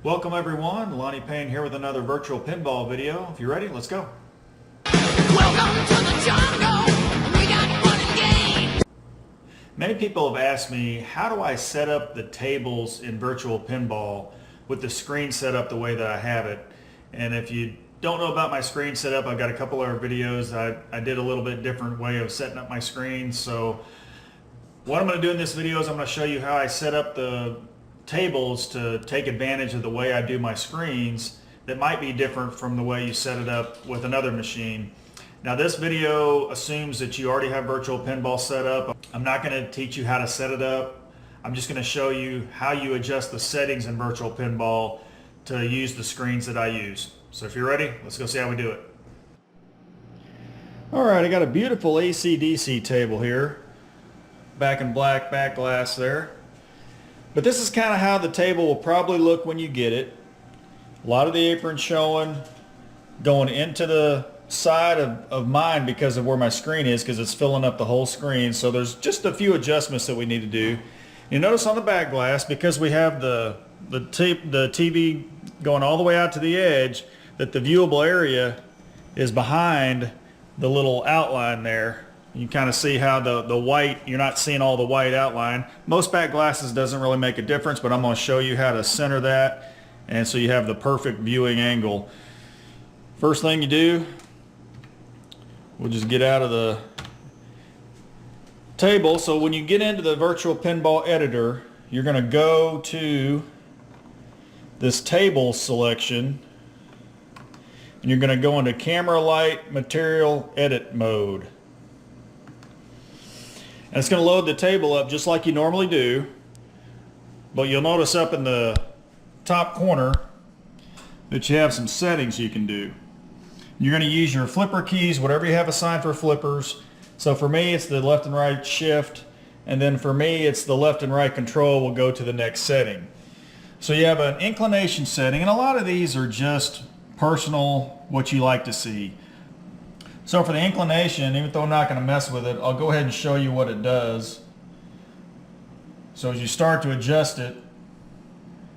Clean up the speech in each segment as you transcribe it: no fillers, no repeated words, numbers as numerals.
Welcome everyone, Lonnie Payne here with another virtual pinball video. If you're ready, let's go. Welcome to the jungle. We got fun and games. Many people have asked me, how do I set up the tables in virtual pinball with the screen set up the way that I have it? And if you don't know about my screen setup, I've got a couple other videos. I did a little bit different way of setting up my screen. So what I'm going to do in this video is I'm going to show you how I set up the tables to take advantage of the way I do my screens that might be different from the way you set it up with another machine. Now this video assumes that you already have virtual pinball set up. I'm not going to teach you how to set it up. I'm just going to show you how you adjust the settings in virtual pinball to use the screens that I use. So if you're ready, let's go see how we do it. Alright, I got a beautiful AC/DC table here. Back in black, back glass there. But this is kind of how the table will probably look when you get it. A lot of the apron showing, going into the side of mine because of where my screen is, because it's filling up the whole screen. So there's just a few adjustments that we need to do. You notice on the back glass, because we have the TV going all the way out to the edge, that the viewable area is behind the little outline there. You kind of see how the white, you're not seeing all the white outline. Most back glasses doesn't really make a difference, but I'm going to show you how to center that, and so you have the perfect viewing angle. First thing you do, we'll just get out of the table. So when you get into the virtual pinball editor, you're going to go to this table selection, and you're going to go into camera light material edit mode. And it's going to load the table up just like you normally do, but you'll notice up in the top corner that you have some settings you can do. You're going to use your flipper keys, whatever you have assigned for flippers. So for me it's the left and right shift, and then for me it's the left and right control will go to the next setting. So you have an inclination setting, and a lot of these are just personal, what you like to see. So for the inclination, even though I'm not going to mess with it, I'll go ahead and show you what it does. So as you start to adjust it,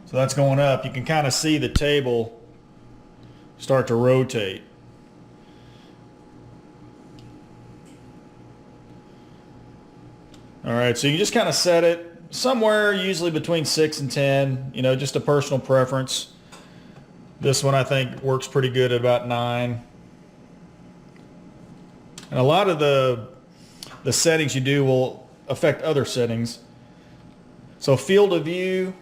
so that's going up, you can kind of see the table start to rotate. Alright, so you just kind of set it somewhere usually between 6 and 10, you know, just a personal preference. This one I think works pretty good at about 9. And a lot of the settings you do will affect other settings. So field of view,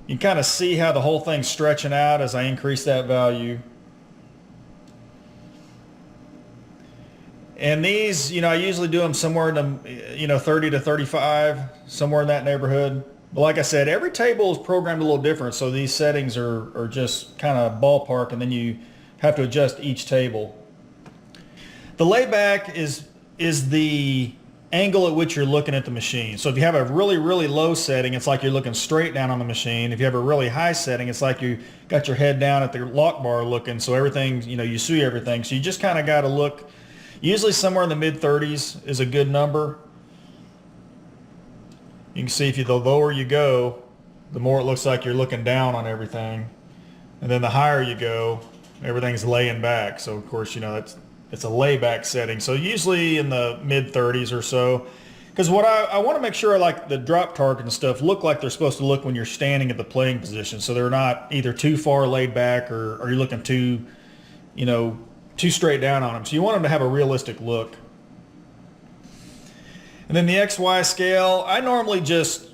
you can kind of see how the whole thing's stretching out as I increase that value. And these, you know, I usually do them somewhere in the, you know, 30 to 35, somewhere in that neighborhood. But like I said, every table is programmed a little different, so these settings are just kind of ballpark, and then you have to adjust each table. The layback is the angle at which you're looking at the machine. So if you have a really, really low setting, it's like you're looking straight down on the machine. If you have a really high setting, it's like you got your head down at the lock bar looking, so everything, you know, you see everything. So you just kind of got to look, usually somewhere in the mid-30s is a good number. You can see if the lower you go, the more it looks like you're looking down on everything. And then the higher you go, everything's laying back. So of course, you know, it's a layback setting. So usually in the mid-30s or so. Because what I want to make sure, like the drop target and stuff, look like they're supposed to look when you're standing at the playing position. So they're not either too far laid back or you're looking too, you know, too straight down on them. So you want them to have a realistic look. And then the XY scale, I normally just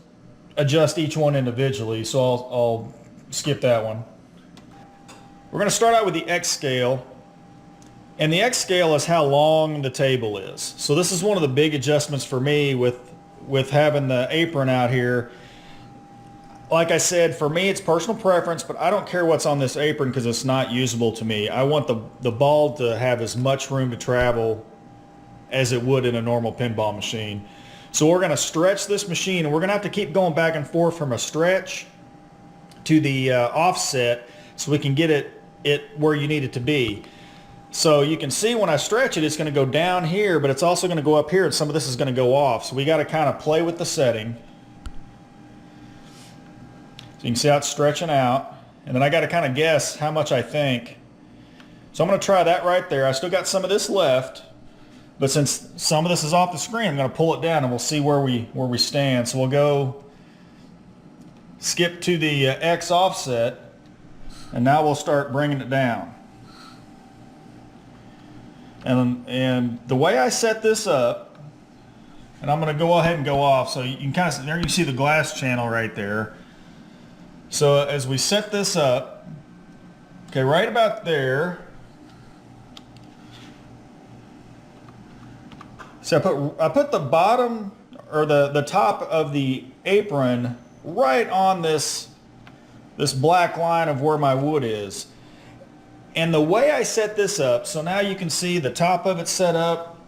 adjust each one individually, so I'll skip that one. We're going to start out with the X scale, and the X scale is how long the table is. So this is one of the big adjustments for me with having the apron out here. Like I said, for me it's personal preference, but I don't care what's on this apron because it's not usable to me. I want the ball to have as much room to travel as it would in a normal pinball machine. So we're going to stretch this machine, and we're going to have to keep going back and forth from a stretch to the offset so we can get it where you need it to be. So you can see when I stretch it, it's going to go down here, but it's also going to go up here, and some of this is going to go off. So we got to kind of play with the setting. So you can see how it's stretching out. And then I got to kind of guess how much I think. So I'm going to try that right there. I still got some of this left, but since some of this is off the screen, I'm going to pull it down and we'll see where we stand. So we'll go skip to the X offset, and now we'll start bringing it down. And the way I set this up, and I'm going to go ahead and go off, so you can kind of, there you see the glass channel right there. So as we set this up, okay, right about there, so I put the bottom or the top of the apron right on this black line of where my wood is. And the way I set this up, so now you can see the top of it set up,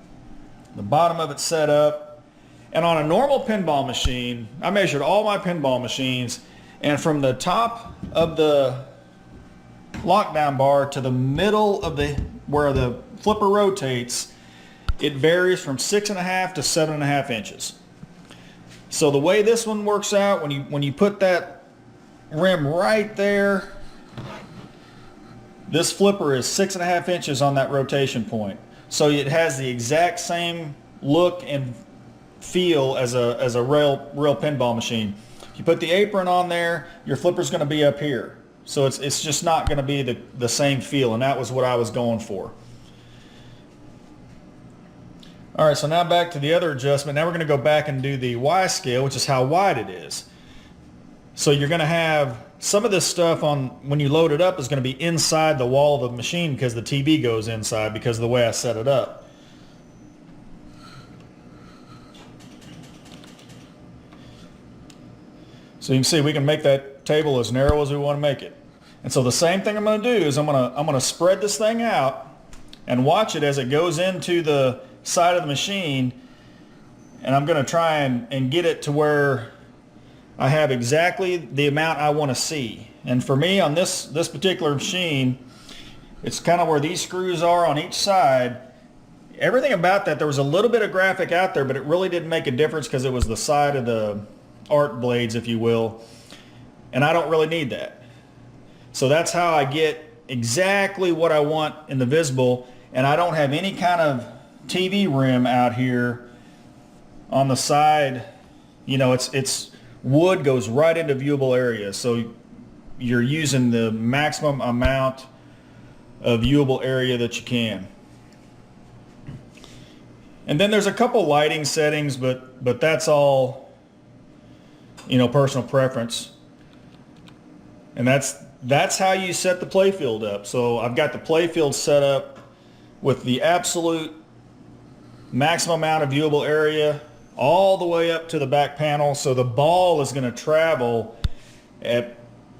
the bottom of it set up. And on a normal pinball machine, I measured all my pinball machines, and from the top of the lockdown bar to the middle of where the flipper rotates, it varies from 6.5 to 7.5 inches. So the way this one works out, when you put that rim right there, this flipper is 6.5 inches on that rotation point. So it has the exact same look and feel as a real pinball machine. If you put the apron on there, your flipper's going to be up here. So it's just not going to be the same feel, and that was what I was going for. All right, so now back to the other adjustment. Now we're going to go back and do the Y scale, which is how wide it is. So you're going to have some of this stuff on, when you load it up, is going to be inside the wall of the machine because the TV goes inside because of the way I set it up. So you can see we can make that table as narrow as we want to make it. And so the same thing I'm going to do is I'm going to spread this thing out and watch it as it goes into the side of the machine, and I'm going to try and get it to where I have exactly the amount I want to see. And for me, on this particular machine, it's kind of where these screws are on each side. Everything about that, there was a little bit of graphic out there, but it really didn't make a difference because it was the side of the arc blades, if you will, and I don't really need that. So that's how I get exactly what I want in the visible, and I don't have any kind of TV rim out here on the side. You know, it's wood goes right into viewable area, so you're using the maximum amount of viewable area that you can. And then there's a couple lighting settings, but that's all, you know, personal preference. And that's how you set the playfield up. So I've got the playfield set up with the absolute maximum amount of viewable area all the way up to the back panel. So the ball is going to travel at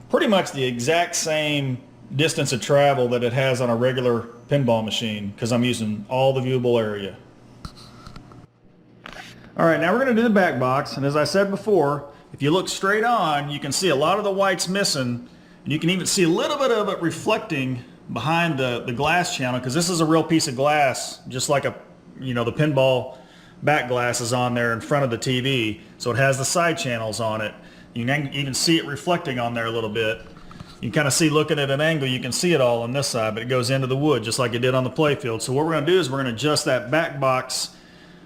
pretty much the exact same distance of travel that it has on a regular pinball machine because I'm using all the viewable area. All right, now we're going to do the back box, and as I said before, if you look straight on, you can see a lot of the white's missing, and you can even see a little bit of it reflecting behind the glass channel because this is a real piece of glass, just like the pinball back glass is on there in front of the TV, so it has the side channels on it. You can even see it reflecting on there a little bit. You can kind of see, looking at an angle, you can see it all on this side, but it goes into the wood just like it did on the playfield. So what we're going to do is we're going to adjust that back box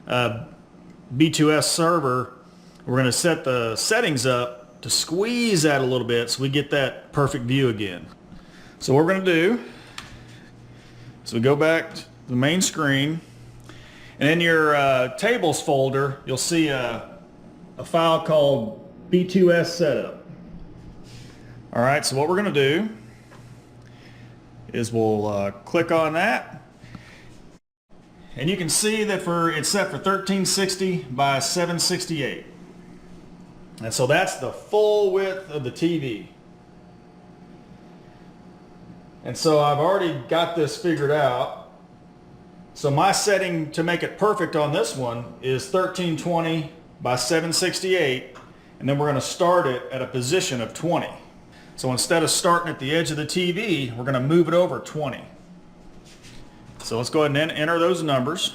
B2S server. We're going to set the settings up to squeeze that a little bit so we get that perfect view again. So what we're going to do is we go back to the main screen, and in your tables folder you'll see a file called B2S setup. All right, so what we're going to do is we'll click on that. And you can see that it's set for 1360 by 768. And so that's the full width of the TV. And so I've already got this figured out. So my setting to make it perfect on this one is 1320 by 768. And then we're going to start it at a position of 20. So instead of starting at the edge of the TV, we're going to move it over 20. So let's go ahead and enter those numbers.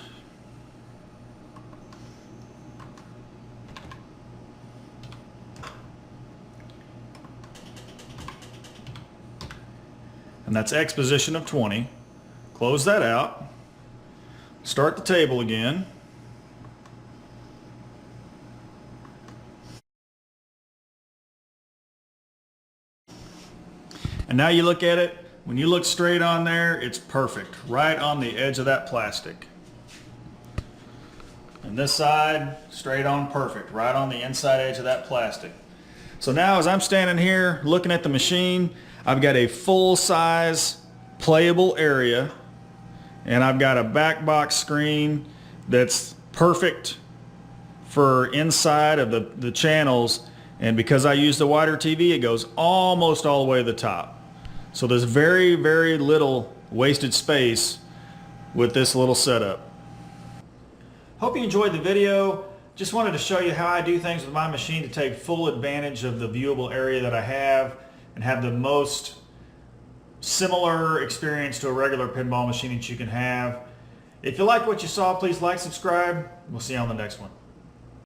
and that's X position of 20. Close that out. Start the table again. And now you look at it, when you look straight on there, it's perfect, right on the edge of that plastic. And this side, straight on perfect, right on the inside edge of that plastic. So now as I'm standing here looking at the machine, I've got a full-size playable area, and I've got a back box screen that's perfect for inside of the channels, and because I use the wider TV, it goes almost all the way to the top. So there's very, very little wasted space with this little setup. Hope you enjoyed the video. Just wanted to show you how I do things with my machine to take full advantage of the viewable area that I have and have the most similar experience to a regular pinball machine that you can have. If you like what you saw, please like, subscribe. We'll see you on the next one.